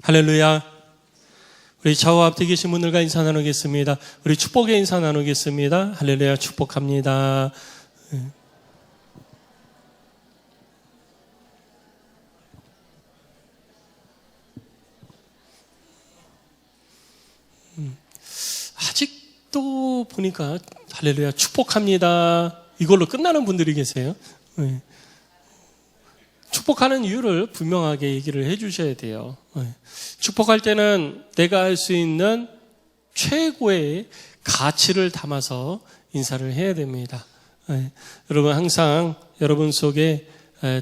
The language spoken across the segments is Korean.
할렐루야. 우리 좌우 앞에 계신 분들과 인사 나누겠습니다. 우리 축복의 인사 나누겠습니다. 할렐루야, 축복합니다. 아직도 보니까 할렐루야, 축복합니다. 이걸로 끝나는 분들이 계세요. 축복하는 이유를 분명하게 얘기를 해주셔야 돼요. 축복할 때는 내가 할 수 있는 최고의 가치를 담아서 인사를 해야 됩니다. 여러분, 항상 여러분 속에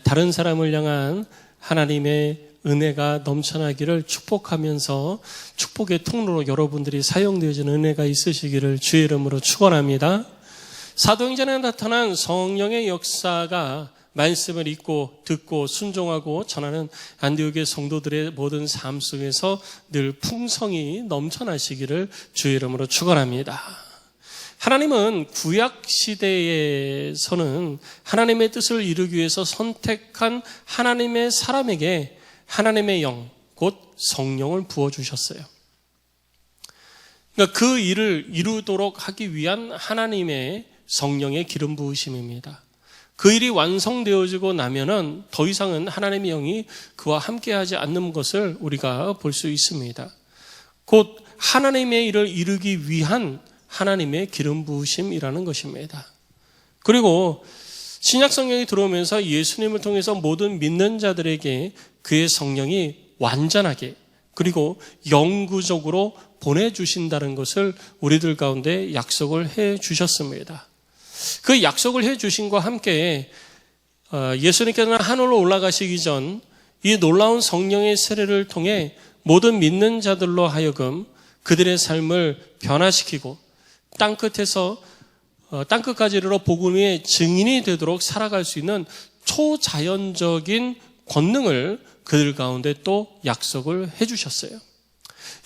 다른 사람을 향한 하나님의 은혜가 넘쳐나기를 축복하면서 축복의 통로로 여러분들이 사용되어지는 은혜가 있으시기를 주의 이름으로 축원합니다. 사도행전에 나타난 성령의 역사가 말씀을 읽고 듣고 순종하고 전하는 안디옥의 성도들의 모든 삶 속에서 늘 풍성이 넘쳐나시기를 주의 이름으로 축원합니다. 하나님은 구약 시대에서는 하나님의 뜻을 이루기 위해서 선택한 하나님의 사람에게 하나님의 영, 곧 성령을 부어주셨어요. 그러니까 그 일을 이루도록 하기 위한 하나님의 성령의 기름 부으심입니다. 그 일이 완성되어지고 나면은 더 이상은 하나님의 영이 그와 함께하지 않는 것을 우리가 볼 수 있습니다. 곧 하나님의 일을 이루기 위한 하나님의 기름 부으심이라는 것입니다. 그리고 신약 성경이 들어오면서 예수님을 통해서 모든 믿는 자들에게 그의 성령이 완전하게 그리고 영구적으로 보내주신다는 것을 우리들 가운데 약속을 해 주셨습니다. 그 약속을 해 주신과 함께 예수님께서는 하늘로 올라가시기 전 이 놀라운 성령의 세례를 통해 모든 믿는 자들로 하여금 그들의 삶을 변화시키고 땅끝까지 이르러 복음의 증인이 되도록 살아갈 수 있는 초자연적인 권능을 그들 가운데 또 약속을 해 주셨어요.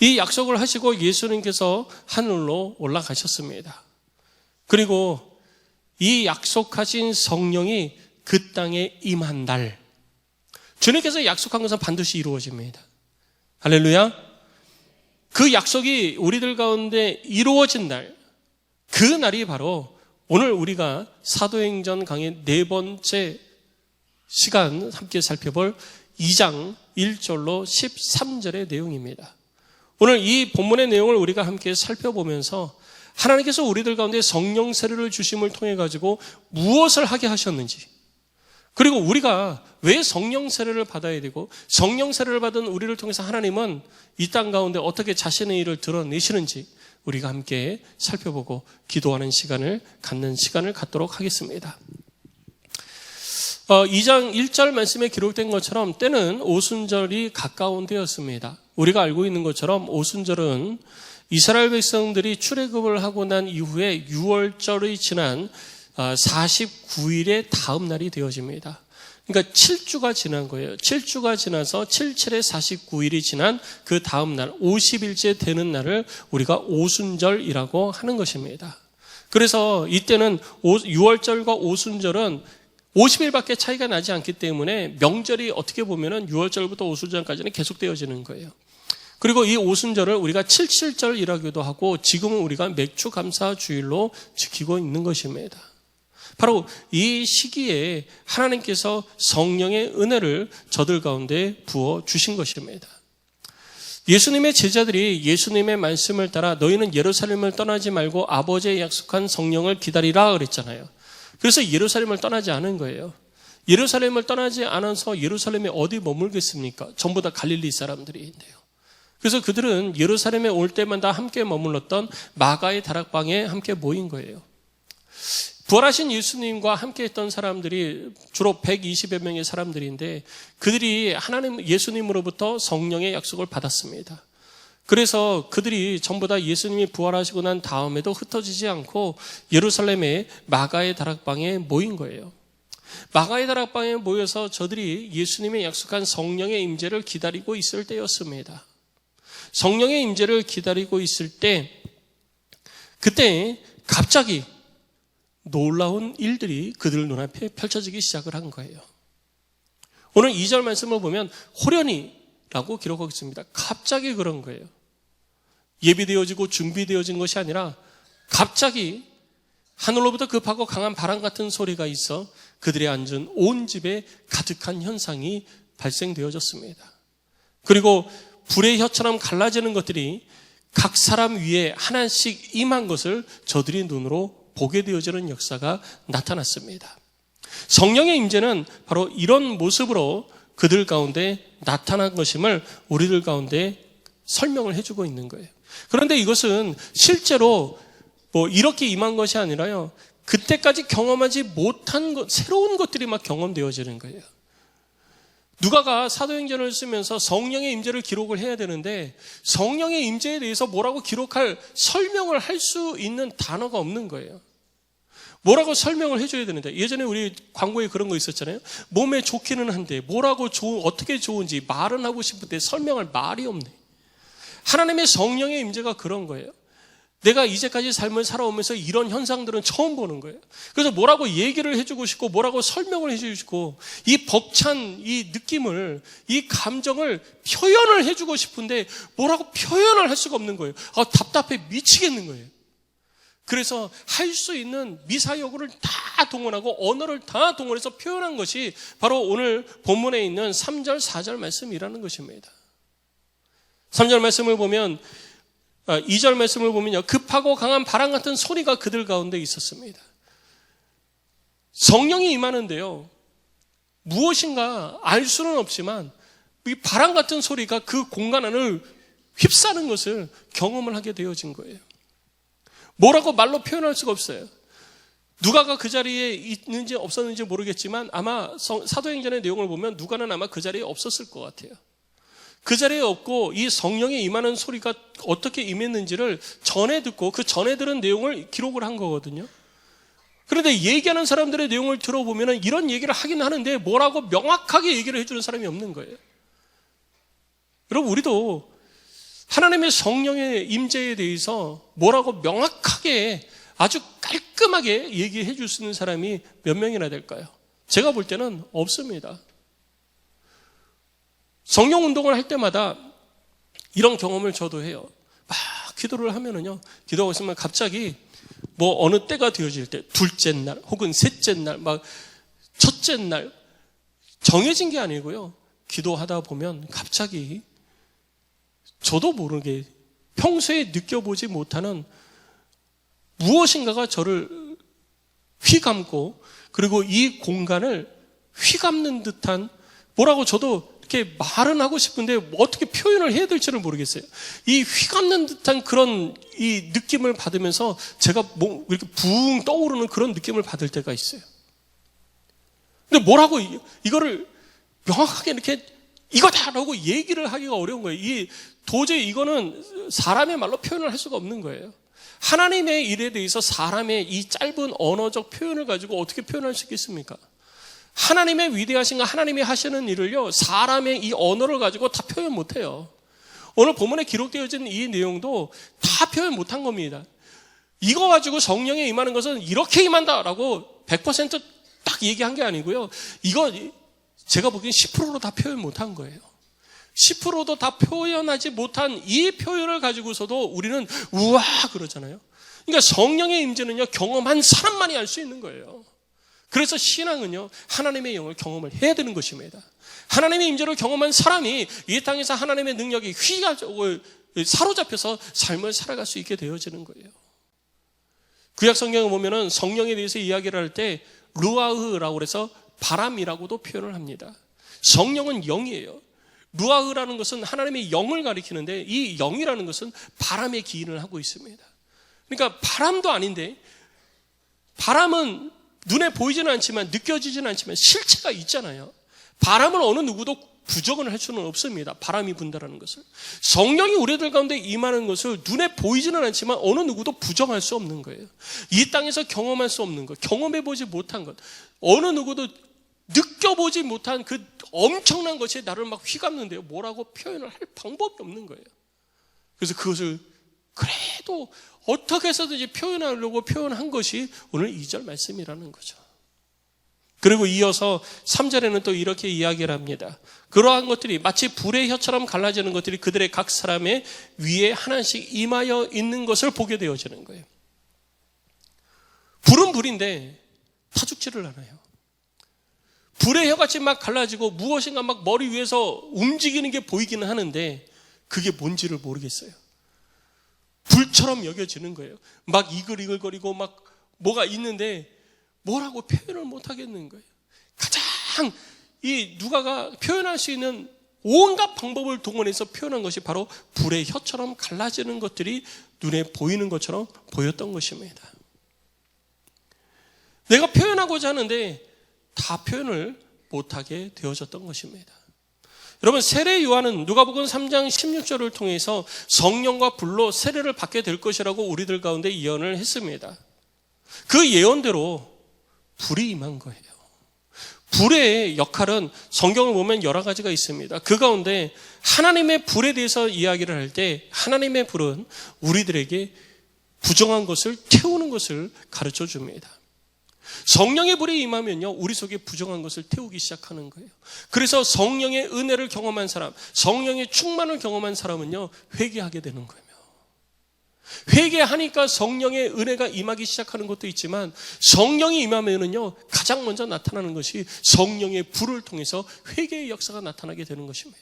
이 약속을 하시고 예수님께서 하늘로 올라가셨습니다. 그리고 이 약속하신 성령이 그 땅에 임한 날, 주님께서 약속한 것은 반드시 이루어집니다. 할렐루야. 그 약속이 우리들 가운데 이루어진 날, 그 날이 바로 오늘 우리가 사도행전 강의 네 번째 시간 함께 살펴볼 2장 1절로 13절의 내용입니다. 오늘 이 본문의 내용을 우리가 함께 살펴보면서 하나님께서 우리들 가운데 성령 세례를 주심을 통해 가지고 무엇을 하게 하셨는지, 그리고 우리가 왜 성령 세례를 받아야 되고 성령 세례를 받은 우리를 통해서 하나님은 이 땅 가운데 어떻게 자신의 일을 드러내시는지 우리가 함께 살펴보고 기도하는 시간을 갖도록 하겠습니다. 2장 1절 말씀에 기록된 것처럼 때는 오순절이 가까운 때였습니다. 우리가 알고 있는 것처럼 오순절은 이스라엘 백성들이 출애굽을 하고 난 이후에 6월절이 지난 49일의 다음 날이 되어집니다. 그러니까 7주가 지난 거예요. 7주가 지나서 77에 49일이 지난 그 다음 날 50일째 되는 날을 우리가 오순절이라고 하는 것입니다. 그래서 이때는 6월절과 오순절은 50일밖에 차이가 나지 않기 때문에 명절이 어떻게 보면은 6월절부터 오순절까지는 계속되어지는 거예요. 그리고 이 오순절을 우리가 77절이라고도 하고 지금은 우리가 맥주감사주일로 지키고 있는 것입니다. 바로 이 시기에 하나님께서 성령의 은혜를 저들 가운데 부어 주신 것입니다. 예수님의 제자들이 예수님의 말씀을 따라 너희는 예루살렘을 떠나지 말고 아버지의 약속한 성령을 기다리라 그랬잖아요. 그래서 예루살렘을 떠나지 않은 거예요. 예루살렘을 떠나지 않아서 예루살렘에 어디 머물겠습니까? 전부 다 갈릴리 사람들인데요. 그래서 그들은 예루살렘에 올 때마다 함께 머물렀던 마가의 다락방에 함께 모인 거예요. 부활하신 예수님과 함께 했던 사람들이 주로 120여 명의 사람들인데 그들이 하나님 예수님으로부터 성령의 약속을 받았습니다. 그래서 그들이 전부 다 예수님이 부활하시고 난 다음에도 흩어지지 않고 예루살렘의 마가의 다락방에 모인 거예요. 마가의 다락방에 모여서 저들이 예수님의 약속한 성령의 임재를 기다리고 있을 때였습니다. 성령의 임재를 기다리고 있을 때 그때 갑자기 놀라운 일들이 그들 눈앞에 펼쳐지기 시작을 한 거예요. 오늘 2절 말씀을 보면 호련히 라고 기록하고 있습니다. 갑자기 그런 거예요. 예비되어지고 준비되어진 것이 아니라 갑자기 하늘로부터 급하고 강한 바람 같은 소리가 있어 그들이 앉은 온 집에 가득한 현상이 발생되어졌습니다. 그리고 불의 혀처럼 갈라지는 것들이 각 사람 위에 하나씩 임한 것을 저들이 눈으로 보게 되어지는 역사가 나타났습니다. 성령의 임재는 바로 이런 모습으로 그들 가운데 나타난 것임을 우리들 가운데 설명을 해주고 있는 거예요. 그런데 이것은 실제로 이렇게 임한 것이 아니라요, 그때까지 경험하지 못한 것, 새로운 것들이 막 경험되어지는 거예요. 누가가 사도행전을 쓰면서 성령의 임재를 기록을 해야 되는데 성령의 임재에 대해서 뭐라고 기록할, 설명을 할 수 있는 단어가 없는 거예요. 뭐라고 설명을 해줘야 되는데, 예전에 우리 광고에 그런 거 있었잖아요. 몸에 좋기는 한데 뭐라고 어떻게 좋은지 말은 하고 싶은데 설명할 말이 없네. 하나님의 성령의 임재가 그런 거예요. 내가 이제까지 삶을 살아오면서 이런 현상들은 처음 보는 거예요. 그래서 뭐라고 얘기를 해주고 싶고 뭐라고 설명을 해주고 싶고 이 벅찬 이 느낌을, 이 감정을 표현을 해주고 싶은데 뭐라고 표현을 할 수가 없는 거예요. 답답해 미치겠는 거예요. 그래서 할 수 있는 미사여구를 다 동원하고 언어를 다 동원해서 표현한 것이 바로 오늘 본문에 있는 3절, 4절 말씀이라는 것입니다. 3절 말씀을 보면, 2절 말씀을 보면요, 급하고 강한 바람 같은 소리가 그들 가운데 있었습니다. 성령이 임하는데요, 무엇인가 알 수는 없지만 이 바람 같은 소리가 그 공간 안을 휩싸는 것을 경험을 하게 되어진 거예요. 뭐라고 말로 표현할 수가 없어요. 누가가 그 자리에 있는지 없었는지 모르겠지만 아마 사도행전의 내용을 보면 누가는 아마 그 자리에 없었을 것 같아요. 그 자리에 없고 이 성령이 임하는 소리가 어떻게 임했는지를 전에 듣고 그 전에 들은 내용을 기록을 한 거거든요. 그런데 얘기하는 사람들의 내용을 들어보면 이런 얘기를 하긴 하는데 뭐라고 명확하게 얘기를 해주는 사람이 없는 거예요. 여러분, 우리도 하나님의 성령의 임재에 대해서 뭐라고 명확하게 아주 깔끔하게 얘기해 줄 수 있는 사람이 몇 명이나 될까요? 제가 볼 때는 없습니다. 성령 운동을 할 때마다 이런 경험을 저도 해요. 막 기도를 하면은요, 기도하고 있으면 갑자기 어느 때가 되어질 때, 둘째 날 혹은 셋째 날, 첫째 날, 정해진 게 아니고요, 기도하다 보면 갑자기 저도 모르게 평소에 느껴보지 못하는 무엇인가가 저를 휘감고, 그리고 이 공간을 휘감는 듯한, 뭐라고 저도 이렇게 말은 하고 싶은데 어떻게 표현을 해야 될지를 모르겠어요. 이 휘감는 듯한 그런 이 느낌을 받으면서 제가 이렇게 붕 떠오르는 그런 느낌을 받을 때가 있어요. 근데 뭐라고 이거를 명확하게 이렇게 이거다라고 얘기를 하기가 어려운 거예요. 도저히 이거는 사람의 말로 표현을 할 수가 없는 거예요. 하나님의 일에 대해서 사람의 이 짧은 언어적 표현을 가지고 어떻게 표현할 수 있겠습니까? 하나님의 위대하신 거, 하나님이 하시는 일을요, 사람의 이 언어를 가지고 다 표현 못해요. 오늘 본문에 기록되어진 이 내용도 다 표현 못한 겁니다. 이거 가지고 성령에 임하는 것은 이렇게 임한다라고 100% 딱 얘기한 게 아니고요. 이거 제가 보기엔 10%로 다 표현 못한 거예요. 10%도 다 표현하지 못한 이 표현을 가지고서도 우리는 우와 그러잖아요. 그러니까 성령의 임재는요, 경험한 사람만이 알 수 있는 거예요. 그래서 신앙은요, 하나님의 영을 경험을 해야 되는 것입니다. 하나님의 임재를 경험한 사람이 이 땅에서 하나님의 능력이 사로잡혀서 삶을 살아갈 수 있게 되어지는 거예요. 구약 성경을 보면은 성령에 대해서 이야기를 할 때 루아흐라고 해서 바람이라고도 표현을 합니다. 성령은 영이에요. 루아흐라는 것은 하나님의 영을 가리키는데 이 영이라는 것은 바람의 기인을 하고 있습니다. 그러니까 바람도 아닌데, 바람은 눈에 보이지는 않지만 느껴지지는 않지만 실체가 있잖아요. 바람을 어느 누구도 부정을 할 수는 없습니다. 바람이 분다라는 것을. 성령이 우리들 가운데 임하는 것을 눈에 보이지는 않지만 어느 누구도 부정할 수 없는 거예요. 이 땅에서 경험할 수 없는 것, 경험해보지 못한 것, 어느 누구도 느껴보지 못한 그 엄청난 것이 나를 막 휘감는데요, 뭐라고 표현을 할 방법이 없는 거예요. 그래서 그것을 그래도 어떻게 해서든지 표현하려고 표현한 것이 오늘 2절 말씀이라는 거죠. 그리고 이어서 3절에는 또 이렇게 이야기를 합니다. 그러한 것들이 마치 불의 혀처럼 갈라지는 것들이 그들의 각 사람의 위에 하나씩 임하여 있는 것을 보게 되어지는 거예요. 불은 불인데 타 죽지를 않아요. 불의 혀같이 막 갈라지고 무엇인가 막 머리 위에서 움직이는 게 보이기는 하는데 그게 뭔지를 모르겠어요. 불처럼 여겨지는 거예요. 막 이글이글거리고 막 뭐가 있는데 뭐라고 표현을 못 하겠는 거예요. 가장 이 누가가 표현할 수 있는 온갖 방법을 동원해서 표현한 것이 바로 불의 혀처럼 갈라지는 것들이 눈에 보이는 것처럼 보였던 것입니다. 내가 표현하고자 하는데 다 표현을 못하게 되어졌던 것입니다. 여러분, 세례 요한은 누가복음 3장 16절을 통해서 성령과 불로 세례를 받게 될 것이라고 우리들 가운데 예언을 했습니다. 그 예언대로 불이 임한 거예요. 불의 역할은 성경을 보면 여러 가지가 있습니다. 그 가운데 하나님의 불에 대해서 이야기를 할 때 하나님의 불은 우리들에게 부정한 것을 태우는 것을 가르쳐 줍니다. 성령의 불이 임하면요, 우리 속에 부정한 것을 태우기 시작하는 거예요. 그래서 성령의 은혜를 경험한 사람, 성령의 충만을 경험한 사람은요, 회개하게 되는 거예요. 회개하니까 성령의 은혜가 임하기 시작하는 것도 있지만 성령이 임하면은요, 가장 먼저 나타나는 것이 성령의 불을 통해서 회개의 역사가 나타나게 되는 것입니다.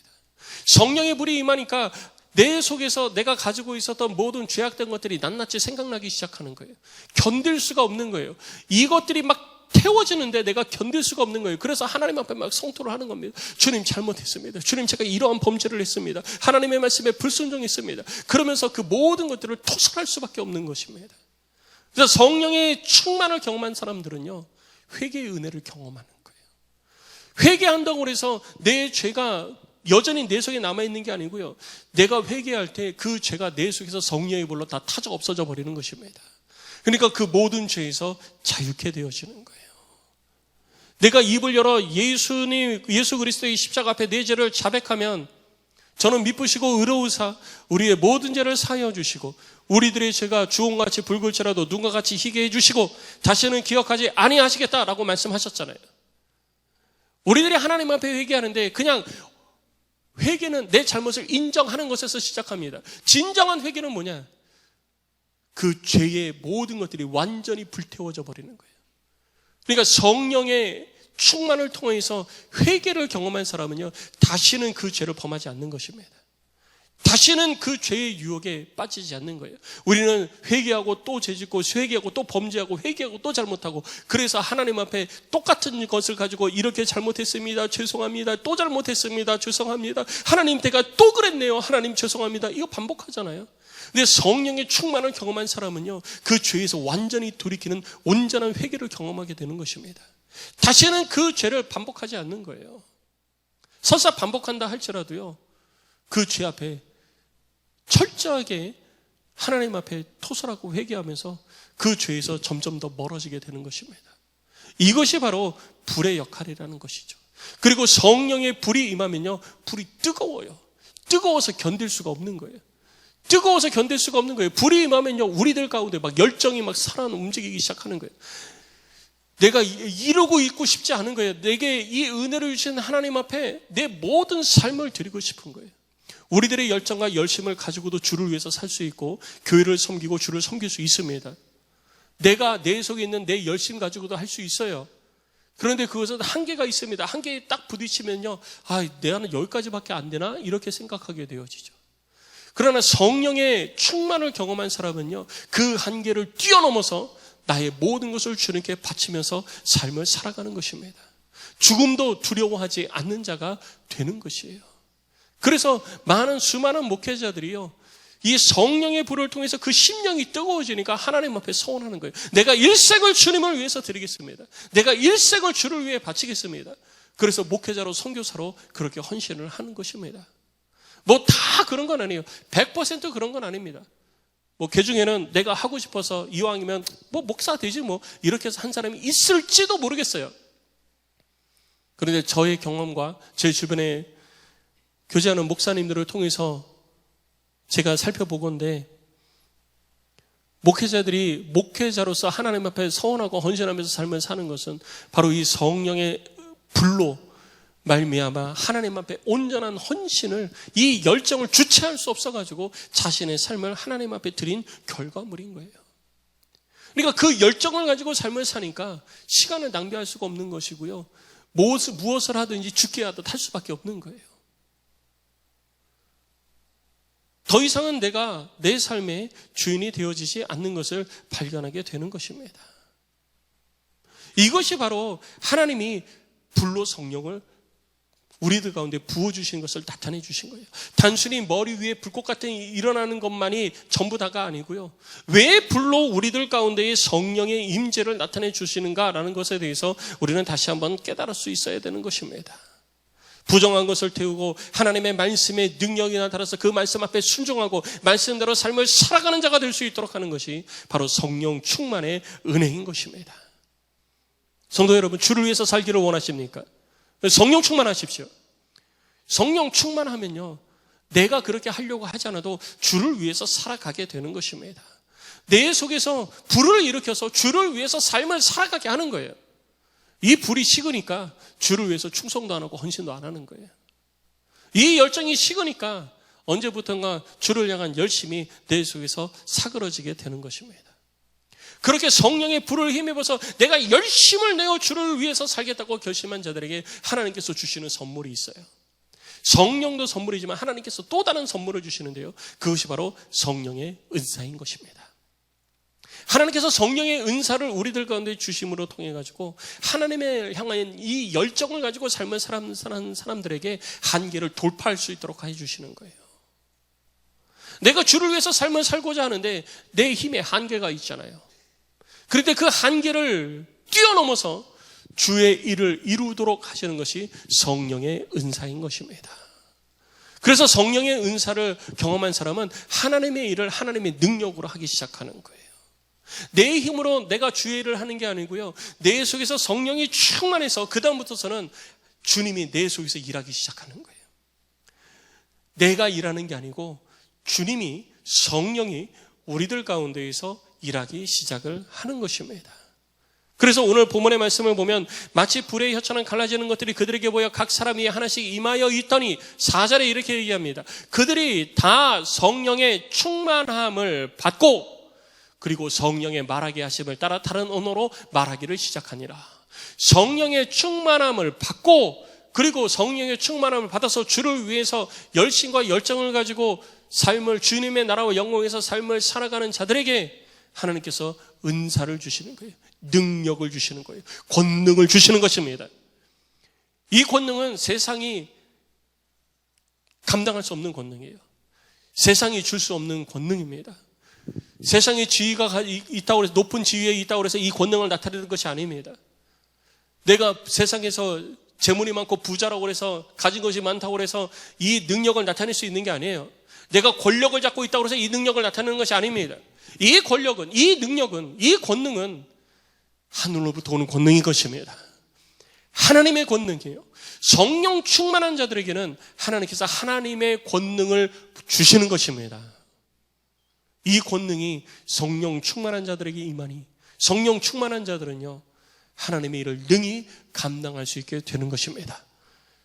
성령의 불이 임하니까 내 속에서 내가 가지고 있었던 모든 죄악된 것들이 낱낱이 생각나기 시작하는 거예요. 견딜 수가 없는 거예요. 이것들이 막 태워지는데 내가 견딜 수가 없는 거예요. 그래서 하나님 앞에 막 성토를 하는 겁니다. 주님, 잘못했습니다. 주님, 제가 이러한 범죄를 했습니다. 하나님의 말씀에 불순종했습니다. 그러면서 그 모든 것들을 토설할 수밖에 없는 것입니다. 그래서 성령의 충만을 경험한 사람들은요, 회개의 은혜를 경험하는 거예요. 회개한다고 해서 내 죄가 여전히 내 속에 남아있는 게 아니고요, 내가 회개할 때 그 죄가 내 속에서 성령의 불로 다 타져 없어져 버리는 것입니다. 그러니까 그 모든 죄에서 자유케 되어지는 거예요. 내가 입을 열어 예수 그리스도의 십자가 앞에 내 죄를 자백하면 저는 미쁘시고 의로우사 우리의 모든 죄를 사하여 주시고 우리들의 죄가 주홍같이 붉을지라도 눈과 같이 희게 해주시고 다시는 기억하지 아니하시겠다라고 말씀하셨잖아요. 우리들이 하나님 앞에 회개하는데 그냥 회개는 내 잘못을 인정하는 것에서 시작합니다. 진정한 회개는 뭐냐? 그 죄의 모든 것들이 완전히 불태워져 버리는 거예요. 그러니까 성령의 충만을 통해서 회개를 경험한 사람은요, 다시는 그 죄를 범하지 않는 것입니다. 다시는 그 죄의 유혹에 빠지지 않는 거예요. 우리는 회개하고 또 죄짓고 회개하고 또 범죄하고 회개하고 또 잘못하고, 그래서 하나님 앞에 똑같은 것을 가지고 이렇게 잘못했습니다, 죄송합니다, 또 잘못했습니다, 죄송합니다, 하나님 제가 또 그랬네요, 하나님 죄송합니다, 이거 반복하잖아요. 근데 성령의 충만을 경험한 사람은요, 그 죄에서 완전히 돌이키는 온전한 회개를 경험하게 되는 것입니다. 다시는 그 죄를 반복하지 않는 거예요. 설사 반복한다 할지라도요, 그 죄 앞에 철저하게 하나님 앞에 토설하고 회개하면서 그 죄에서 점점 더 멀어지게 되는 것입니다. 이것이 바로 불의 역할이라는 것이죠. 그리고 성령의 불이 임하면요, 불이 뜨거워요. 뜨거워서 견딜 수가 없는 거예요. 뜨거워서 견딜 수가 없는 거예요. 불이 임하면요, 우리들 가운데 막 열정이 막 살아 움직이기 시작하는 거예요. 내가 이러고 있고 싶지 않은 거예요. 내게 이 은혜를 주신 하나님 앞에 내 모든 삶을 드리고 싶은 거예요. 우리들의 열정과 열심을 가지고도 주를 위해서 살 수 있고 교회를 섬기고 주를 섬길 수 있습니다. 내가 내 속에 있는 내 열심 가지고도 할 수 있어요. 그런데 그것은 한계가 있습니다. 한계에 딱 부딪히면요, 내가는 여기까지밖에 안 되나? 이렇게 생각하게 되어지죠. 그러나 성령의 충만을 경험한 사람은요, 그 한계를 뛰어넘어서 나의 모든 것을 주님께 바치면서 삶을 살아가는 것입니다. 죽음도 두려워하지 않는 자가 되는 것이에요. 그래서 수많은 목회자들이요, 이 성령의 불을 통해서 그 심령이 뜨거워지니까 하나님 앞에 서원하는 거예요. 내가 일생을 주님을 위해서 드리겠습니다. 내가 일생을 주를 위해 바치겠습니다. 그래서 목회자로 선교사로 그렇게 헌신을 하는 것입니다. 뭐 다 그런 건 아니에요. 100% 그런 건 아닙니다. 그 중에는 내가 하고 싶어서 이왕이면 목사 되지 이렇게 해서 한 사람이 있을지도 모르겠어요. 그런데 저의 경험과 제 주변에 교제하는 목사님들을 통해서 제가 살펴보건대 목회자들이 목회자로서 하나님 앞에 서원하고 헌신하면서 삶을 사는 것은 바로 이 성령의 불로 말미암아 하나님 앞에 온전한 헌신을, 이 열정을 주체할 수 없어가지고 자신의 삶을 하나님 앞에 드린 결과물인 거예요. 그러니까 그 열정을 가지고 삶을 사니까 시간을 낭비할 수가 없는 것이고요, 무엇을 하든지 죽게 하듯 할 수밖에 없는 거예요. 더 이상은 내가 내 삶의 주인이 되어지지 않는 것을 발견하게 되는 것입니다. 이것이 바로 하나님이 불로 성령을 우리들 가운데 부어주신 것을 나타내 주신 거예요. 단순히 머리 위에 불꽃 같은 일어나는 것만이 전부 다가 아니고요, 왜 불로 우리들 가운데의 성령의 임재를 나타내 주시는가라는 것에 대해서 우리는 다시 한번 깨달을 수 있어야 되는 것입니다. 부정한 것을 태우고 하나님의 말씀의 능력이 나타나서 그 말씀 앞에 순종하고 말씀대로 삶을 살아가는 자가 될 수 있도록 하는 것이 바로 성령 충만의 은혜인 것입니다. 성도 여러분, 주를 위해서 살기를 원하십니까? 성령 충만하십시오. 성령 충만하면요, 내가 그렇게 하려고 하지 않아도 주를 위해서 살아가게 되는 것입니다. 내 속에서 불을 일으켜서 주를 위해서 삶을 살아가게 하는 거예요. 이 불이 식으니까 주를 위해서 충성도 안 하고 헌신도 안 하는 거예요. 이 열정이 식으니까 언제부턴가 주를 향한 열심이 내 속에서 사그러지게 되는 것입니다. 그렇게 성령의 불을 힘입어서 내가 열심을 내어 주를 위해서 살겠다고 결심한 자들에게 하나님께서 주시는 선물이 있어요. 성령도 선물이지만 하나님께서 또 다른 선물을 주시는데요, 그것이 바로 성령의 은사인 것입니다. 하나님께서 성령의 은사를 우리들 가운데 주심으로 통해 가지고 하나님의 향한 이 열정을 가지고 삶을 사는 사람들에게 한계를 돌파할 수 있도록 해주시는 거예요. 내가 주를 위해서 삶을 살고자 하는데 내 힘에 한계가 있잖아요. 그런데 그 한계를 뛰어넘어서 주의 일을 이루도록 하시는 것이 성령의 은사인 것입니다. 그래서 성령의 은사를 경험한 사람은 하나님의 일을 하나님의 능력으로 하기 시작하는 거예요. 내 힘으로 내가 주의 일을 하는 게 아니고요, 내 속에서 성령이 충만해서 그 다음부터서는 주님이 내 속에서 일하기 시작하는 거예요. 내가 일하는 게 아니고 주님이, 성령이 우리들 가운데에서 일하기 시작을 하는 것입니다. 그래서 오늘 본문의 말씀을 보면 마치 불의 혀처럼 갈라지는 것들이 그들에게 보여 각 사람 위에 하나씩 임하여 있더니 4절에 이렇게 얘기합니다. 그들이 다 성령의 충만함을 받고 그리고 성령의 말하게 하심을 따라 다른 언어로 말하기를 시작하니라. 성령의 충만함을 받고 그리고 성령의 충만함을 받아서 주를 위해서 열심과 열정을 가지고 삶을, 주님의 나라와 영광에서 삶을 살아가는 자들에게 하나님께서 은사를 주시는 거예요. 능력을 주시는 거예요. 권능을 주시는 것입니다. 이 권능은 세상이 감당할 수 없는 권능이에요. 세상이 줄 수 없는 권능입니다. 세상에 지위가 있다고 해서, 높은 지위에 있다고 해서 이 권능을 나타내는 것이 아닙니다. 내가 세상에서 재물이 많고 부자라고 해서, 가진 것이 많다고 해서 이 능력을 나타낼 수 있는 게 아니에요. 내가 권력을 잡고 있다고 해서 이 능력을 나타내는 것이 아닙니다. 이 권력은, 이 능력은, 이 권능은 하늘로부터 오는 권능인 것입니다. 하나님의 권능이에요. 성령 충만한 자들에게는 하나님께서 하나님의 권능을 주시는 것입니다. 이 권능이 성령 충만한 자들에게 임하니 성령 충만한 자들은요, 하나님의 일을 능히 감당할 수 있게 되는 것입니다.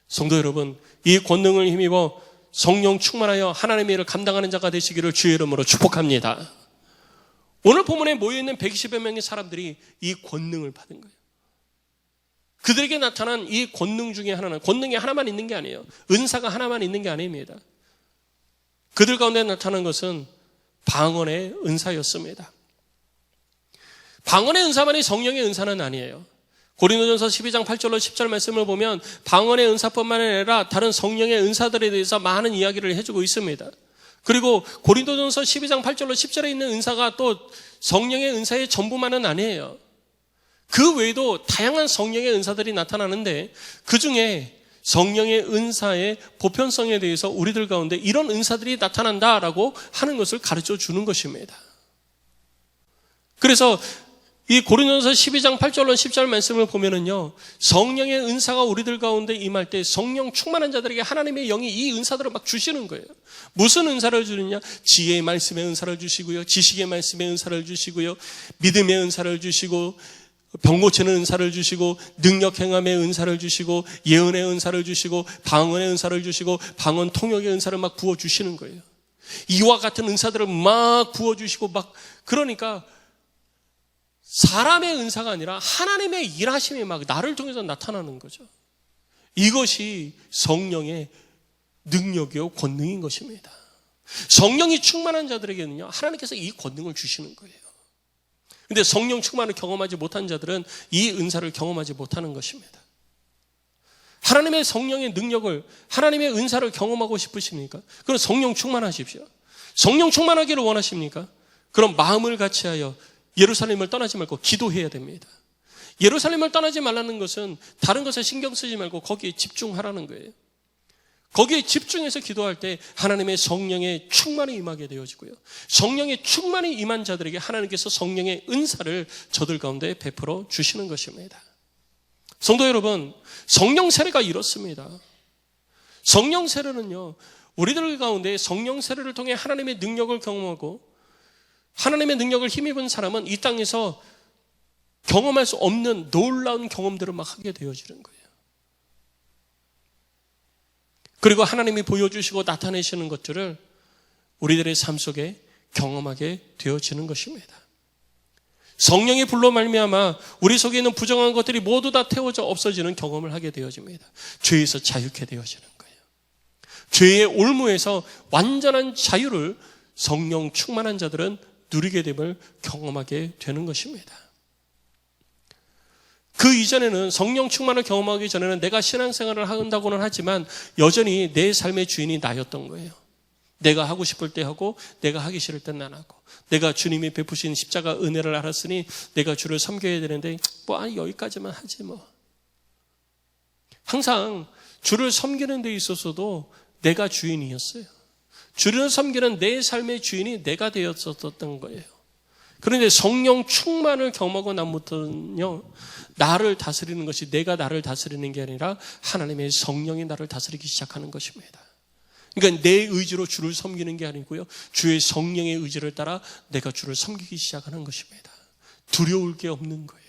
성도 여러분, 이 권능을 힘입어 성령 충만하여 하나님의 일을 감당하는 자가 되시기를 주의 이름으로 축복합니다. 오늘 본문에 모여있는 120여 명의 사람들이 이 권능을 받은 거예요. 그들에게 나타난 이 권능 중에 하나는, 권능이 하나만 있는 게 아니에요. 은사가 하나만 있는 게 아닙니다. 그들 가운데 나타난 것은 방언의 은사였습니다. 방언의 은사만이 성령의 은사는 아니에요. 고린도전서 12장 8절로 10절 말씀을 보면 방언의 은사뿐만 아니라 다른 성령의 은사들에 대해서 많은 이야기를 해주고 있습니다. 그리고 고린도전서 12장 8절로 10절에 있는 은사가 또 성령의 은사의 전부만은 아니에요. 그 외에도 다양한 성령의 은사들이 나타나는데 그 중에 성령의 은사의 보편성에 대해서 우리들 가운데 이런 은사들이 나타난다라고 하는 것을 가르쳐 주는 것입니다. 그래서 이 고린도전서 12장 8절로 10절 말씀을 보면은요, 성령의 은사가 우리들 가운데 임할 때 성령 충만한 자들에게 하나님의 영이 이 은사들을 막 주시는 거예요. 무슨 은사를 주느냐? 지혜의 말씀의 은사를 주시고요, 지식의 말씀의 은사를 주시고요, 믿음의 은사를 주시고, 병 고치는 은사를 주시고, 능력 행함의 은사를 주시고, 예언의 은사를 주시고, 방언의 은사를 주시고, 방언 통역의 은사를 막 부어주시는 거예요. 이와 같은 은사들을 막 부어주시고 막, 그러니까 사람의 은사가 아니라 하나님의 일하심이 막 나를 통해서 나타나는 거죠. 이것이 성령의 능력이요 권능인 것입니다. 성령이 충만한 자들에게는요, 하나님께서 이 권능을 주시는 거예요. 근데 성령 충만을 경험하지 못한 자들은 이 은사를 경험하지 못하는 것입니다. 하나님의 성령의 능력을, 하나님의 은사를 경험하고 싶으십니까? 그럼 성령 충만하십시오. 성령 충만하기를 원하십니까? 그럼 마음을 같이하여 예루살렘을 떠나지 말고 기도해야 됩니다. 예루살렘을 떠나지 말라는 것은 다른 것에 신경 쓰지 말고 거기에 집중하라는 거예요. 거기에 집중해서 기도할 때 하나님의 성령의 충만이 임하게 되어지고요, 성령의 충만이 임한 자들에게 하나님께서 성령의 은사를 저들 가운데 베풀어 주시는 것입니다. 성도 여러분, 성령 세례가 이렇습니다. 성령 세례는요, 우리들 가운데 성령 세례를 통해 하나님의 능력을 경험하고 하나님의 능력을 힘입은 사람은 이 땅에서 경험할 수 없는 놀라운 경험들을 막 하게 되어지는 거예요. 그리고 하나님이 보여주시고 나타내시는 것들을 우리들의 삶 속에 경험하게 되어지는 것입니다. 성령의 불로 말미암아 우리 속에 있는 부정한 것들이 모두 다 태워져 없어지는 경험을 하게 되어집니다. 죄에서 자유케 되어지는 거예요. 죄의 올무에서 완전한 자유를 성령 충만한 자들은 누리게 됨을 경험하게 되는 것입니다. 그 이전에는, 성령 충만을 경험하기 전에는 내가 신앙생활을 한다고는 하지만 여전히 내 삶의 주인이 나였던 거예요. 내가 하고 싶을 때 하고 내가 하기 싫을 땐 안 하고, 내가 주님이 베푸신 십자가 은혜를 알았으니 내가 주를 섬겨야 되는데 여기까지만 하지 뭐. 항상 주를 섬기는 데 있어서도 내가 주인이었어요. 주를 섬기는 내 삶의 주인이 내가 되었었던 거예요. 그런데 성령 충만을 경험하고 나부터는요, 나를 다스리는 것이 내가 나를 다스리는 게 아니라 하나님의 성령이 나를 다스리기 시작하는 것입니다. 그러니까 내 의지로 주를 섬기는 게 아니고요, 주의 성령의 의지를 따라 내가 주를 섬기기 시작하는 것입니다. 두려울 게 없는 거예요.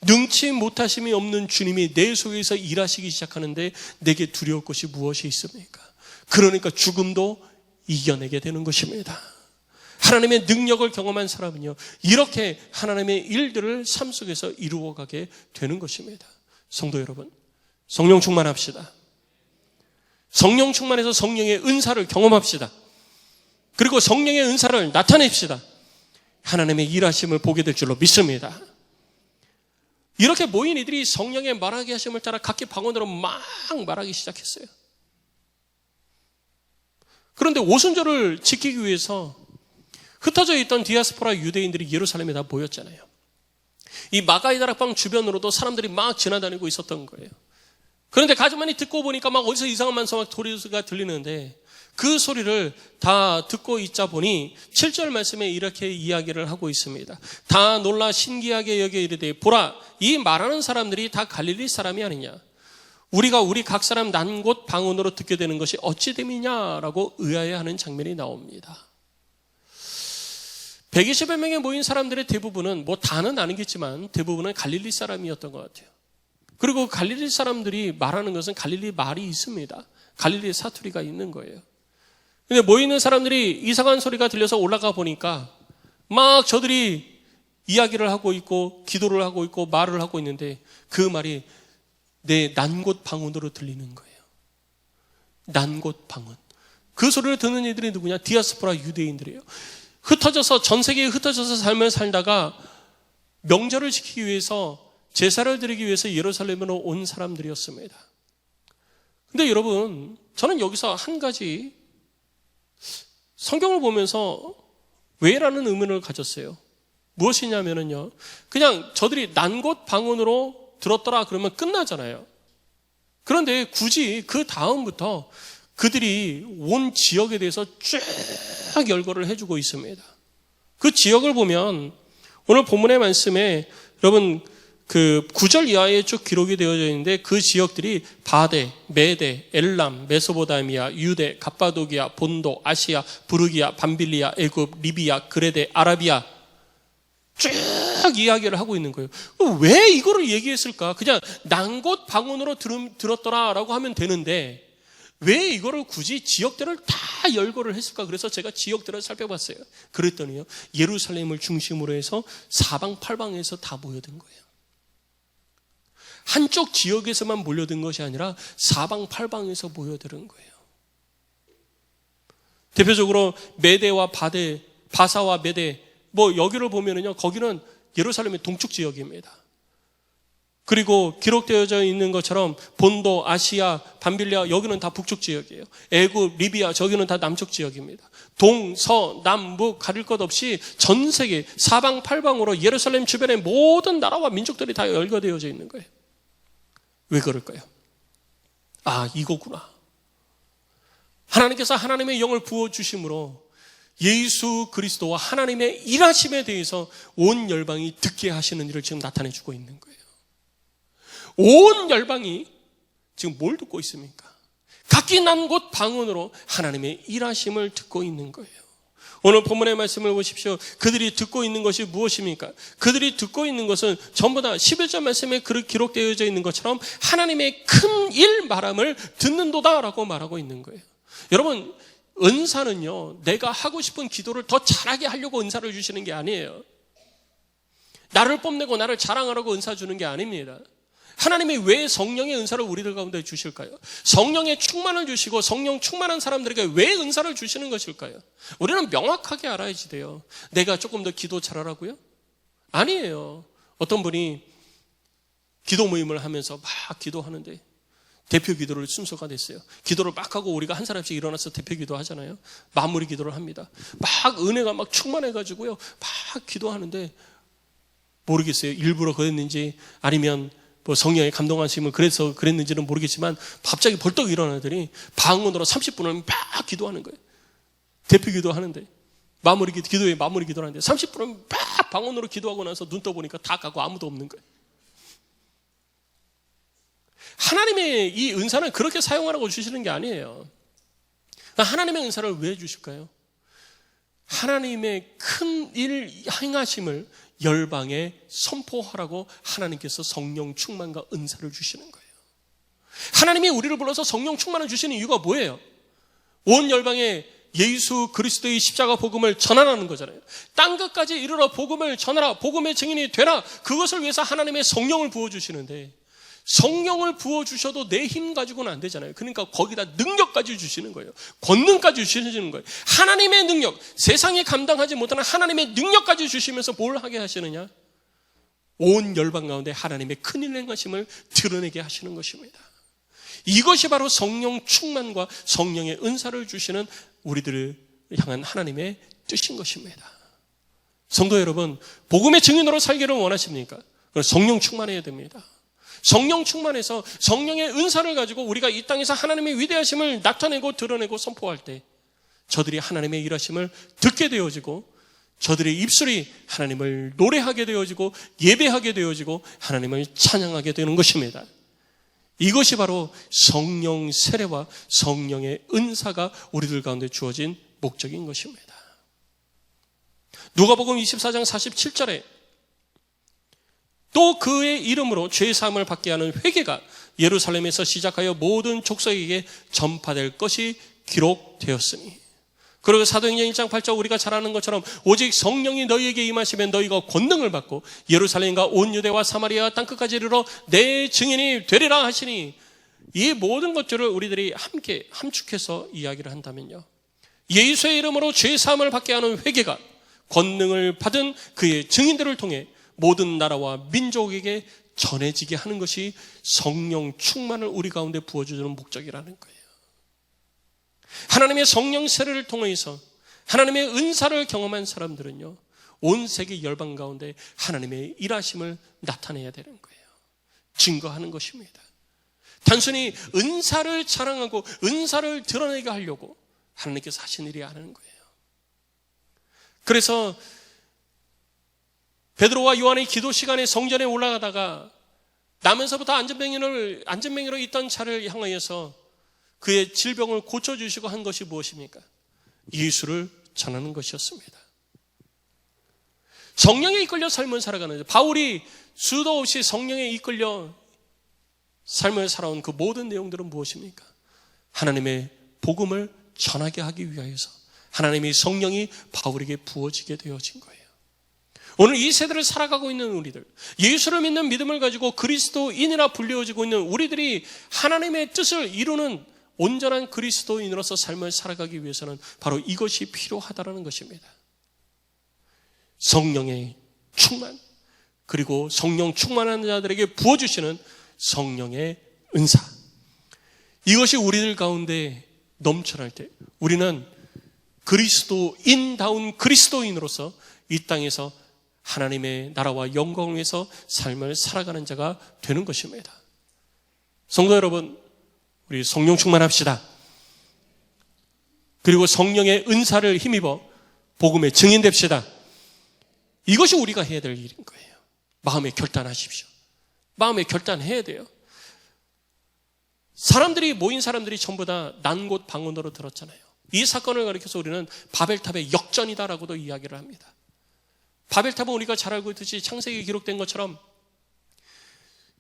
능치 못하심이 없는 주님이 내 속에서 일하시기 시작하는데 내게 두려울 것이 무엇이 있습니까? 그러니까 죽음도 이겨내게 되는 것입니다. 하나님의 능력을 경험한 사람은요, 이렇게 하나님의 일들을 삶 속에서 이루어가게 되는 것입니다. 성도 여러분, 성령 충만합시다. 성령 충만해서 성령의 은사를 경험합시다. 그리고 성령의 은사를 나타냅시다. 하나님의 일하심을 보게 될 줄로 믿습니다. 이렇게 모인 이들이 성령의 말하게 하심을 따라 각기 방언으로 막 말하기 시작했어요. 그런데 오순절을 지키기 위해서 흩어져 있던 디아스포라 유대인들이 예루살렘에 다 모였잖아요. 이 마가이 다락방 주변으로도 사람들이 막 지나다니고 있었던 거예요. 그런데 가만히 듣고 보니까 막 어디서 이상한 소리가 들리는데, 그 소리를 다 듣고 있자 보니 7절 말씀에 이렇게 이야기를 하고 있습니다. 다 놀라 신기하게 여겨 이르되, 보라, 이 말하는 사람들이 다 갈릴리 사람이 아니냐? 우리가 우리 각 사람 난 곳 방언으로 듣게 되는 것이 어찌 됨이냐라고 의아해하는 장면이 나옵니다. 120여 명에 모인 사람들의 대부분은, 뭐 다는 아니겠지만 대부분은 갈릴리 사람이었던 것 같아요. 그리고 갈릴리 사람들이 말하는 것은 갈릴리 말이 있습니다. 갈릴리 사투리가 있는 거예요. 근데 모이는 사람들이 이상한 소리가 들려서 올라가 보니까 막 저들이 이야기를 하고 있고 기도를 하고 있고 말을 하고 있는데, 그 말이 내 난 곳 방언으로 들리는 거예요. 난 곳 방언. 그 소리를 듣는 이들이 누구냐? 디아스포라 유대인들이에요. 흩어져서, 전 세계에 흩어져서 삶을 살다가 명절을 지키기 위해서, 제사를 드리기 위해서 예루살렘으로 온 사람들이었습니다. 근데 여러분, 저는 여기서 한 가지 성경을 보면서 왜라는 의문을 가졌어요. 무엇이냐면요, 그냥 저들이 난 곳 방언으로 들었더라 그러면 끝나잖아요. 그런데 굳이 그 다음부터 그들이 온 지역에 대해서 쫙 열거를 해주고 있습니다. 그 지역을 보면 오늘 본문의 말씀에 여러분 그 9절 이하에 쭉 기록이 되어져 있는데 그 지역들이 바데, 메데, 엘람, 메소포타미아, 유대, 갑바도기아, 본도, 아시아, 부르기아, 밤빌리아, 애굽, 리비아, 그레데, 아라비아 쭉 이야기를 하고 있는 거예요. 왜 이거를 얘기했을까? 그냥 난 곳 방언으로 들었더라라고 하면 되는데 왜 이거를 굳이 지역들을 다 열거를 했을까? 그래서 제가 지역들을 살펴봤어요. 그랬더니요, 예루살렘을 중심으로 해서 사방팔방에서 다 모여든 거예요. 한쪽 지역에서만 몰려든 것이 아니라 사방팔방에서 모여드는 거예요. 대표적으로 메대와 바데, 바사와 메대, 여기를 보면은요, 거기는 예루살렘의 동쪽 지역입니다. 그리고 기록되어져 있는 것처럼 본도, 아시아, 밤빌리아 여기는 다 북쪽 지역이에요. 애굽, 리비아 저기는 다 남쪽 지역입니다. 동, 서, 남, 북 가릴 것 없이 전 세계 사방팔방으로 예루살렘 주변의 모든 나라와 민족들이 다 열거되어져 있는 거예요. 왜 그럴까요? 이거구나. 하나님께서 하나님의 영을 부어주심으로 예수 그리스도와 하나님의 일하심에 대해서 온 열방이 듣게 하시는 일을 지금 나타내주고 있는 거예요. 온 열방이 지금 뭘 듣고 있습니까? 각기 난 곳 방언으로 하나님의 일하심을 듣고 있는 거예요. 오늘 본문의 말씀을 보십시오. 그들이 듣고 있는 것이 무엇입니까? 그들이 듣고 있는 것은 전부 다 11절 말씀에 기록되어져 있는 것처럼 하나님의 큰 일 말함을 듣는도다라고 말하고 있는 거예요. 여러분, 은사는요, 내가 하고 싶은 기도를 더 잘하게 하려고 은사를 주시는 게 아니에요. 나를 뽐내고 나를 자랑하라고 은사 주는 게 아닙니다. 하나님이 왜 성령의 은사를 우리들 가운데 주실까요? 성령의 충만을 주시고 성령 충만한 사람들에게 왜 은사를 주시는 것일까요? 우리는 명확하게 알아야지 돼요. 내가 조금 더 기도 잘하라고요? 아니에요. 어떤 분이 기도 모임을 하면서 막 기도하는데 대표 기도를 순서가 됐어요. 기도를 막 하고 우리가 한 사람씩 일어나서 대표 기도 하잖아요. 마무리 기도를 합니다. 막 은혜가 막 충만해가지고요. 막 기도하는데 모르겠어요. 일부러 그랬는지 아니면 성령의 감동하심을 그래서 그랬는지는 모르겠지만 갑자기 벌떡 일어나더니 방언으로 30분을 막 기도하는 거예요. 대표 기도하는데 기도에 마무리 기도를 하는데 30분을 막 방언으로 기도하고 나서 눈 떠보니까 다 가고 아무도 없는 거예요. 하나님의 이 은사는 그렇게 사용하라고 주시는 게 아니에요. 하나님의 은사를 왜 주실까요? 하나님의 큰 일 행하심을 열방에 선포하라고 하나님께서 성령 충만과 은사를 주시는 거예요. 하나님이 우리를 불러서 성령 충만을 주시는 이유가 뭐예요? 온 열방에 예수 그리스도의 십자가 복음을 전하라는 거잖아요. 땅끝까지 이르러 복음을 전하라, 복음의 증인이 되라. 그것을 위해서 하나님의 성령을 부어주시는데 성령을 부어주셔도 내 힘 가지고는 안 되잖아요. 그러니까 거기다 능력까지 주시는 거예요. 권능까지 주시는 거예요. 하나님의 능력, 세상에 감당하지 못하는 하나님의 능력까지 주시면서 뭘 하게 하시느냐? 온 열방 가운데 하나님의 큰일 행하심을 드러내게 하시는 것입니다. 이것이 바로 성령 충만과 성령의 은사를 주시는 우리들을 향한 하나님의 뜻인 것입니다. 성도 여러분, 복음의 증인으로 살기를 원하십니까? 성령 충만해야 됩니다. 성령 충만해서 성령의 은사를 가지고 우리가 이 땅에서 하나님의 위대하심을 나타내고 드러내고 선포할 때 저들이 하나님의 일하심을 듣게 되어지고 저들의 입술이 하나님을 노래하게 되어지고 예배하게 되어지고 하나님을 찬양하게 되는 것입니다. 이것이 바로 성령 세례와 성령의 은사가 우리들 가운데 주어진 목적인 것입니다. 누가복음 24장 47절에 또 그의 이름으로 죄사함을 받게 하는 회개가 예루살렘에서 시작하여 모든 족속에게 전파될 것이 기록되었으니. 그리고 사도행전 1장 8절 우리가 잘 아는 것처럼 오직 성령이 너희에게 임하시면 너희가 권능을 받고 예루살렘과 온 유대와 사마리아 땅끝까지 이르러 내 증인이 되리라 하시니, 이 모든 것들을 우리들이 함께 함축해서 이야기를 한다면요, 예수의 이름으로 죄사함을 받게 하는 회개가 권능을 받은 그의 증인들을 통해 모든 나라와 민족에게 전해지게 하는 것이 성령 충만을 우리 가운데 부어주는 목적이라는 거예요. 하나님의 성령 세례를 통해서 하나님의 은사를 경험한 사람들은요, 온 세계 열방 가운데 하나님의 일하심을 나타내야 되는 거예요. 증거하는 것입니다. 단순히 은사를 자랑하고 은사를 드러내게 하려고 하나님께서 하신 일이 아닌 거예요. 그래서 베드로와 요한의 기도 시간에 성전에 올라가다가 나면서부터 안전뱅이로 있던 자를 향하여서 그의 질병을 고쳐주시고 한 것이 무엇입니까? 예수를 전하는 것이었습니다. 성령에 이끌려 삶을 살아가는 바울이 수도 없이 성령에 이끌려 삶을 살아온 그 모든 내용들은 무엇입니까? 하나님의 복음을 전하게 하기 위하여서 하나님의 성령이 바울에게 부어지게 되어진 거예요. 오늘 이 세대를 살아가고 있는 우리들, 예수를 믿는 믿음을 가지고 그리스도인이라 불리워지고 있는 우리들이 하나님의 뜻을 이루는 온전한 그리스도인으로서 삶을 살아가기 위해서는 바로 이것이 필요하다는 것입니다. 성령의 충만, 그리고 성령 충만한 자들에게 부어주시는 성령의 은사, 이것이 우리들 가운데 넘쳐날 때 우리는 그리스도인다운 그리스도인으로서 이 땅에서 하나님의 나라와 영광을 위해서 삶을 살아가는 자가 되는 것입니다. 성도 여러분, 우리 성령 충만합시다. 그리고 성령의 은사를 힘입어 복음의 증인 됩시다. 이것이 우리가 해야 될 일인 거예요. 마음에 결단하십시오. 마음에 결단해야 돼요. 모인 사람들이 전부 다 난 곳 방언으로 들었잖아요. 이 사건을 가리켜서 우리는 바벨탑의 역전이다라고도 이야기를 합니다. 바벨탑은 우리가 잘 알고 있듯이 창세기에 기록된 것처럼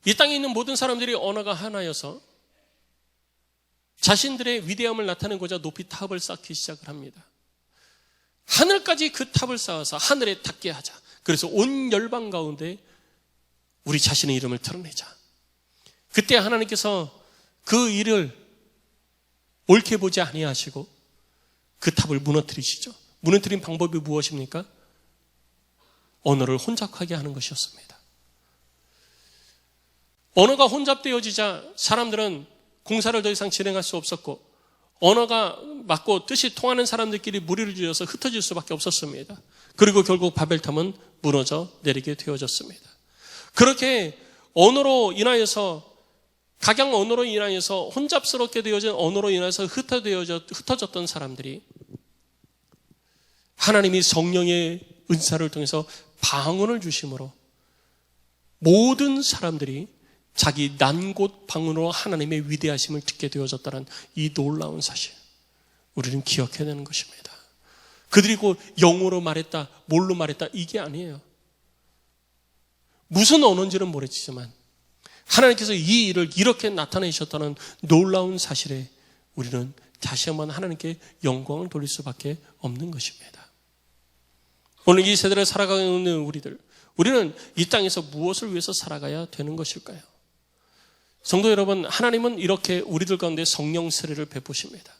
이 땅에 있는 모든 사람들이 언어가 하나여서 자신들의 위대함을 나타내고자 높이 탑을 쌓기 시작을 합니다. 하늘까지 그 탑을 쌓아서 하늘에 닿게 하자. 그래서 온 열방 가운데 우리 자신의 이름을 드러내자. 그때 하나님께서 그 일을 옳게 보지 아니하시고 그 탑을 무너뜨리시죠. 무너뜨린 방법이 무엇입니까? 언어를 혼잡하게 하는 것이었습니다. 언어가 혼잡되어지자 사람들은 공사를 더 이상 진행할 수 없었고 언어가 맞고 뜻이 통하는 사람들끼리 무리를 지어서 흩어질 수밖에 없었습니다. 그리고 결국 바벨탑은 무너져 내리게 되어졌습니다. 그렇게 언어로 인하여서 각양 언어로 인하여서 혼잡스럽게 되어진 언어로 인해서 흩어졌던 사람들이 하나님이 성령의 은사를 통해서 방언을 주심으로 모든 사람들이 자기 난 곳 방언으로 하나님의 위대하심을 듣게 되어졌다는 이 놀라운 사실, 우리는 기억해야 되는 것입니다. 그들이 곧 영어로 말했다, 뭘로 말했다, 이게 아니에요. 무슨 언어인지는 모르겠지만 하나님께서 이 일을 이렇게 나타내셨다는 놀라운 사실에 우리는 다시 한번 하나님께 영광을 돌릴 수밖에 없는 것입니다. 오늘 이 세대를 살아가고 있는 우리는 이 땅에서 무엇을 위해서 살아가야 되는 것일까요? 성도 여러분, 하나님은 이렇게 우리들 가운데 성령 세례를 베푸십니다.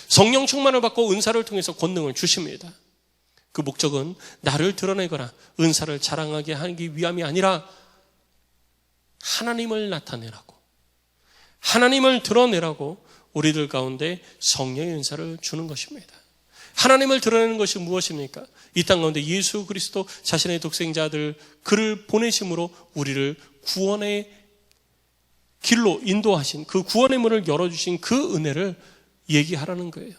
성령 충만을 받고 은사를 통해서 권능을 주십니다. 그 목적은 나를 드러내거나 은사를 자랑하게 하기 위함이 아니라 하나님을 나타내라고, 하나님을 드러내라고 우리들 가운데 성령의 은사를 주는 것입니다. 하나님을 드러내는 것이 무엇입니까? 이 땅 가운데 예수 그리스도 자신의 독생자 아들 그를 보내심으로 우리를 구원의 길로 인도하신, 그 구원의 문을 열어주신 그 은혜를 얘기하라는 거예요.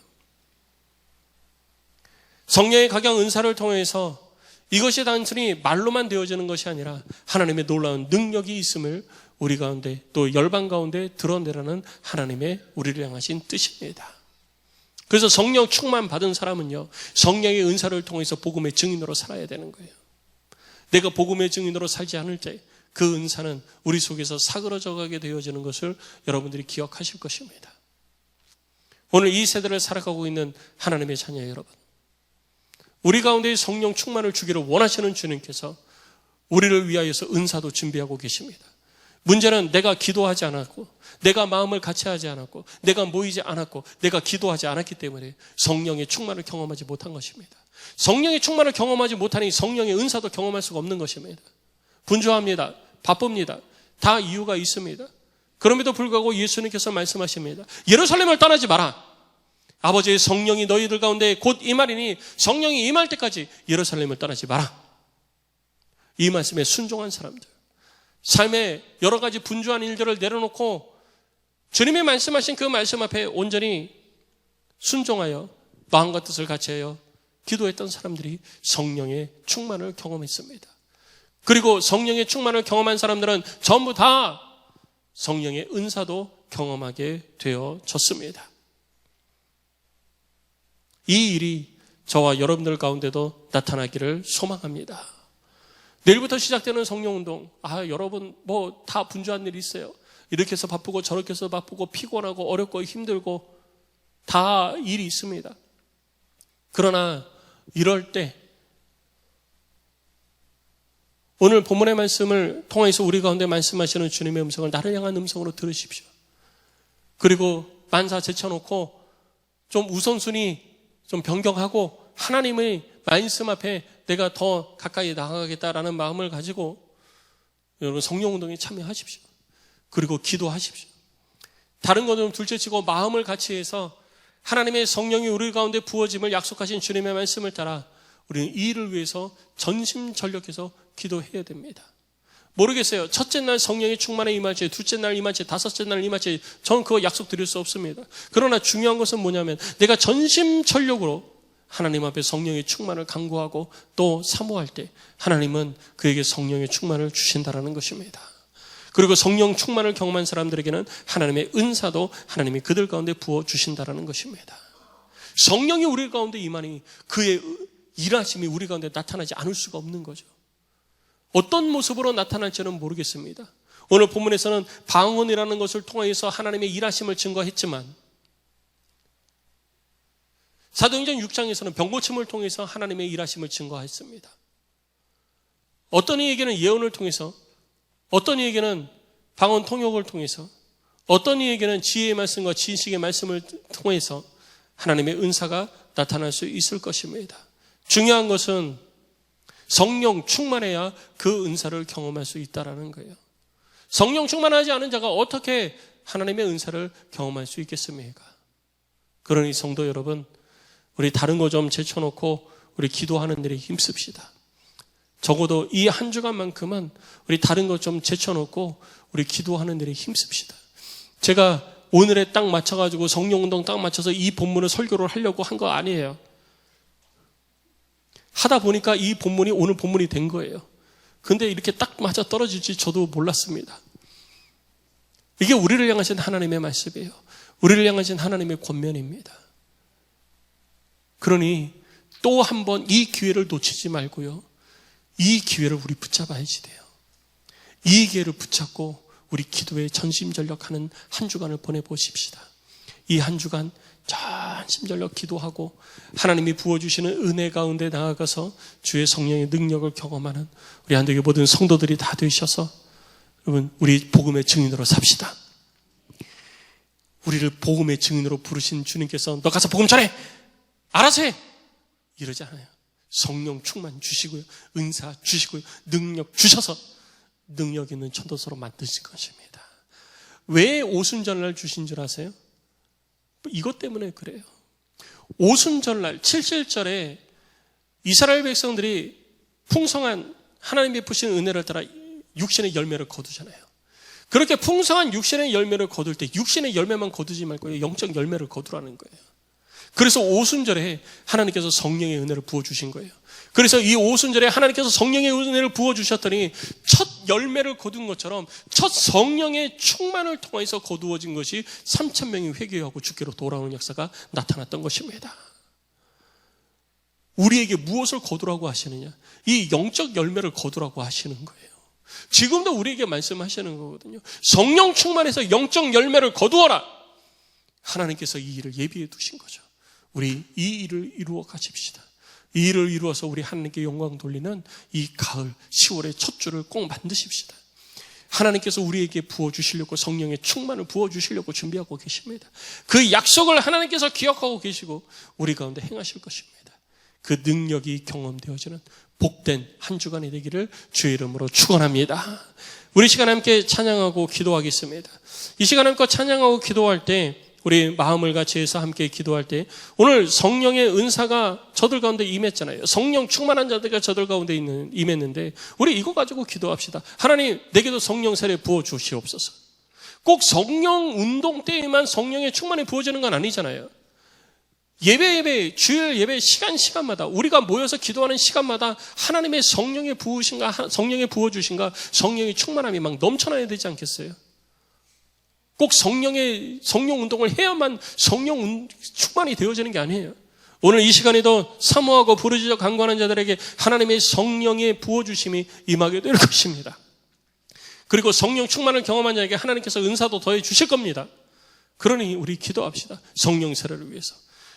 성령의 각양 은사를 통해서 이것이 단순히 말로만 되어지는 것이 아니라 하나님의 놀라운 능력이 있음을 우리 가운데 또 열방 가운데 드러내라는 하나님의 우리를 향하신 뜻입니다. 그래서 성령 충만 받은 사람은요, 성령의 은사를 통해서 복음의 증인으로 살아야 되는 거예요. 내가 복음의 증인으로 살지 않을 때 그 은사는 우리 속에서 사그러져 가게 되어지는 것을 여러분들이 기억하실 것입니다. 오늘 이 세대를 살아가고 있는 하나님의 자녀 여러분, 우리 가운데 성령 충만을 주기를 원하시는 주님께서 우리를 위하여서 은사도 준비하고 계십니다. 문제는 내가 기도하지 않았고, 내가 마음을 같이 하지 않았고, 내가 모이지 않았고, 내가 기도하지 않았기 때문에 성령의 충만을 경험하지 못한 것입니다. 성령의 충만을 경험하지 못하니 성령의 은사도 경험할 수가 없는 것입니다. 분주합니다. 바쁩니다. 다 이유가 있습니다. 그럼에도 불구하고 예수님께서 말씀하십니다. 예루살렘을 떠나지 마라. 아버지의 성령이 너희들 가운데 곧 임하리니 성령이 임할 때까지 예루살렘을 떠나지 마라. 이 말씀에 순종한 사람들, 삶의 여러 가지 분주한 일들을 내려놓고 주님이 말씀하신 그 말씀 앞에 온전히 순종하여 마음과 뜻을 같이 하여 기도했던 사람들이 성령의 충만을 경험했습니다. 그리고 성령의 충만을 경험한 사람들은 전부 다 성령의 은사도 경험하게 되어졌습니다. 이 일이 저와 여러분들 가운데도 나타나기를 소망합니다. 내일부터 시작되는 성령운동, 여러분 뭐 다 분주한 일이 있어요. 이렇게 해서 바쁘고 저렇게 해서 바쁘고 피곤하고 어렵고 힘들고 다 일이 있습니다. 그러나 이럴 때 오늘 본문의 말씀을 통해서 우리 가운데 말씀하시는 주님의 음성을 나를 향한 음성으로 들으십시오. 그리고 만사 제쳐놓고 좀 우선순위 좀 변경하고 하나님의 말씀 앞에 내가 더 가까이 나아가겠다라는 마음을 가지고 여러분 성령운동에 참여하십시오. 그리고 기도하십시오. 다른 것은 둘째치고 마음을 같이 해서 하나님의 성령이 우리 가운데 부어짐을 약속하신 주님의 말씀을 따라 우리는 이 일을 위해서 전심전력해서 기도해야 됩니다. 모르겠어요. 첫째 날 성령의 충만에 임할지, 둘째 날 임할지, 다섯째 날 임할지 저는 그거 약속드릴 수 없습니다. 그러나 중요한 것은 뭐냐면 내가 전심전력으로 하나님 앞에 성령의 충만을 간구하고 또 사모할 때 하나님은 그에게 성령의 충만을 주신다라는 것입니다. 그리고 성령 충만을 경험한 사람들에게는 하나님의 은사도 하나님이 그들 가운데 부어주신다라는 것입니다. 성령이 우리 가운데 임하니 그의 일하심이 우리 가운데 나타나지 않을 수가 없는 거죠. 어떤 모습으로 나타날지는 모르겠습니다. 오늘 본문에서는 방언이라는 것을 통해서 하나님의 일하심을 증거했지만 사도행전 6장에서는 병고침을 통해서 하나님의 일하심을 증거했습니다. 어떤 이에게는 예언을 통해서, 어떤 이에게는 방언 통역을 통해서, 어떤 이에게는 지혜의 말씀과 지식의 말씀을 통해서 하나님의 은사가 나타날 수 있을 것입니다. 중요한 것은 성령 충만해야 그 은사를 경험할 수 있다는 거예요. 성령 충만하지 않은 자가 어떻게 하나님의 은사를 경험할 수 있겠습니까? 그러니 성도 여러분, 우리 다른 거 좀 제쳐놓고 우리 기도하는 일에 힘씁시다. 적어도 이 한 주간만큼은 우리 다른 거 좀 제쳐놓고 우리 기도하는 일에 힘씁시다. 제가 오늘에 딱 맞춰가지고 성령운동 딱 맞춰서 이 본문을 설교를 하려고 한 거 아니에요. 하다 보니까 이 본문이 오늘 본문이 된 거예요. 근데 이렇게 딱 맞아 떨어질지 저도 몰랐습니다. 이게 우리를 향하신 하나님의 말씀이에요. 우리를 향하신 하나님의 권면입니다. 그러니 또 한 번 이 기회를 놓치지 말고요. 이 기회를 우리 붙잡아야지 돼요. 이 기회를 붙잡고 우리 기도에 전심전력하는 한 주간을 보내보십시다. 이 한 주간 전심전력 기도하고 하나님이 부어주시는 은혜 가운데 나아가서 주의 성령의 능력을 경험하는 우리 한국의 모든 성도들이 다 되셔서 여러분 우리 복음의 증인으로 삽시다. 우리를 복음의 증인으로 부르신 주님께서 너 가서 복음 전해! 알아서 해! 이러지 않아요. 성령 충만 주시고요. 은사 주시고요. 능력 주셔서 능력 있는 전도서로 만드실 것입니다. 왜 오순절날 주신 줄 아세요? 이것 때문에 그래요. 오순절날 7.7절에 이스라엘 백성들이 풍성한 하나님 베푸신 은혜를 따라 육신의 열매를 거두잖아요. 그렇게 풍성한 육신의 열매를 거둘 때 육신의 열매만 거두지 말고 영적 열매를 거두라는 거예요. 그래서 오순절에 하나님께서 성령의 은혜를 부어주신 거예요. 그래서 이 오순절에 하나님께서 성령의 은혜를 부어주셨더니 첫 열매를 거둔 것처럼 첫 성령의 충만을 통해서 거두어진 것이 3,000명이 회개하고 주께로 돌아오는 역사가 나타났던 것입니다. 우리에게 무엇을 거두라고 하시느냐? 이 영적 열매를 거두라고 하시는 거예요. 지금도 우리에게 말씀하시는 거거든요. 성령 충만해서 영적 열매를 거두어라. 하나님께서 이 일을 예비해 두신 거죠. 우리 이 일을 이루어 가십시다. 이 일을 이루어서 우리 하나님께 영광 돌리는 이 가을 10월의 첫 주를 꼭 만드십시다. 하나님께서 우리에게 부어주시려고 성령의 충만을 부어주시려고 준비하고 계십니다. 그 약속을 하나님께서 기억하고 계시고 우리 가운데 행하실 것입니다. 그 능력이 경험되어지는 복된 한 주간이 되기를 주의 이름으로 축원합니다. 우리 시간 함께 찬양하고 기도하겠습니다. 이 시간 함께 찬양하고 기도할 때 우리 마음을 같이 해서 함께 기도할 때 오늘 성령의 은사가 저들 가운데 임했잖아요. 성령 충만한 자들과 저들 가운데 임했는데 우리 이거 가지고 기도합시다. 하나님 내게도 성령 세례 부어주시옵소서. 꼭 성령 운동 때에만 성령의 충만이 부어지는 건 아니잖아요. 주일 예배 시간마다 우리가 모여서 기도하는 시간마다 하나님의 성령의 부어주신가, 성령의 충만함이 막 넘쳐나야 되지 않겠어요? 꼭 성령 운동을 해야만 성령 충만이 되어지는 게 아니에요. 오늘 이 시간에도 사모하고 부르짖어 간구하는 자들에게 하나님의 성령의 부어주심이 임하게 될 것입니다. 그리고 성령 충만을 경험한 자에게 하나님께서 은사도 더해 주실 겁니다. 그러니 우리 기도합시다. 성령 세례를 위해서.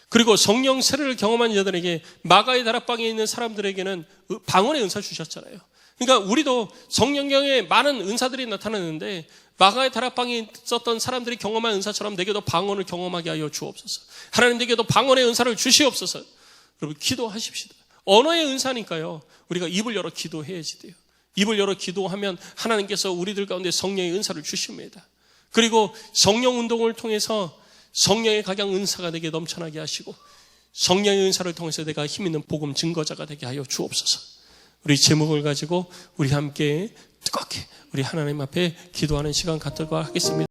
그리고 성령 세례를 경험한 자들에게 마가의 다락방에 있는 사람들에게는 방언의 은사 주셨잖아요. 그러니까 우리도 성령경에 많은 은사들이 나타나는데 마가의 다락방에 있었던 사람들이 경험한 은사처럼 내게도 방언을 경험하게 하여 주옵소서. 하나님 내게도 방언의 은사를 주시옵소서. 여러분 기도하십시다. 언어의 은사니까요. 우리가 입을 열어 기도해야지 돼요. 입을 열어 기도하면 하나님께서 우리들 가운데 성령의 은사를 주십니다. 그리고 성령 운동을 통해서 성령의 각양 은사가 내게 넘쳐나게 하시고 성령의 은사를 통해서 내가 힘있는 복음 증거자가 되게 하여 주옵소서. 우리 제목을 가지고 우리 함께 뜨겁게 우리 하나님 앞에 기도하는 시간 갖도록 하겠습니다.